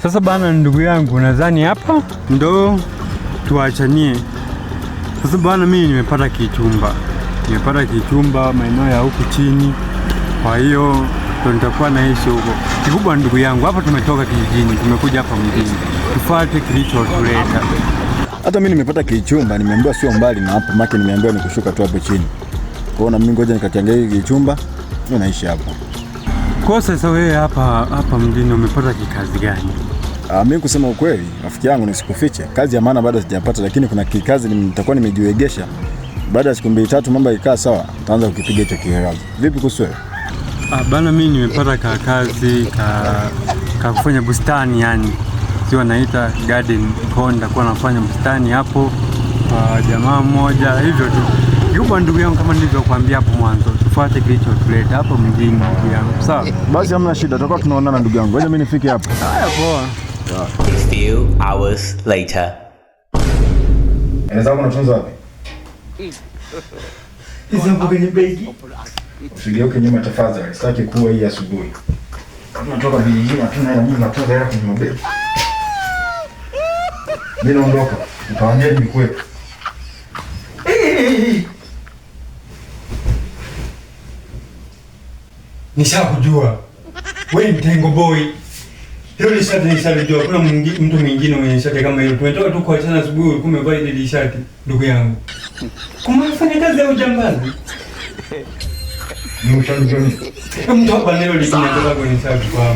Sasa bana, ndugu yangu, nadhani hapa ndo tuachanie. Sasa bana, mimi nimepata kichumba maeneo ya huku chini, kwa hiyo ndo nitakuwa naishi huko. Kikubwa ndugu yangu, hapa tumetoka kijijini, tumekuja hapa mjini, tufuate kilichotuleta. Hata mimi nimepata kichumba, nimeambiwa sio mbali na hapa, maki nimeambiwa ni kushuka tu hapo chini. Kwa hiyo na mimi ngoja nikachangia kichumba, mimi naishi hapa. Kwa sasa wewe hapa mjini umepata kikazi gani? Mimi kusema ukweli, rafiki yangu, nisikufiche, kazi ya maana bado sijapata, lakini kuna kikazi nitakuwa nimejiwegesha. Baada ya siku 2-3 mambo yakikaa sawa, nitaanza kukipiga hicho kikazi. Vipi kuhusu wewe? Bana, mimi nimepata kazi kufanya bustani, yani sio naita garden. Kwa nitakuwa nafanya bustani hapo kwa jamaa mmoja hivyo tu. Yupo ndugu yangu, kama nilivyokuambia hapo mwanzo, tufuate kilichotuleta hapo mjini ndugu yangu. Sawa? Basi hamna shida, tutakuwa tunaonana ndugu yangu. Ngoja mimi nifike hapo. Haya, poa. A few hours later. Unaweza kunatunza wapi? Hizo hapo kwenye begi. Usigeuke nyuma tafadhali, sitaki kuwa hii asubuhi. Tunatoka vijijini, hatuna hela nyingi, tunatoka hela kwenye mabegi. Mimi naondoka, utawaambia nimekuwepo. Nishakujua. Wewe ni Tengo boy. Hilo nishajua. Kuna mtu mwingine mwenye shati kama hilo. Tumetoka tu kuachana asubuhi, ulikuwa umevaa ile shati, ndugu yangu. Kumefanya kazi ya ujambazi. Ni ushanijoni. Mtu hapa nilo linatoka kwenye shati kwa.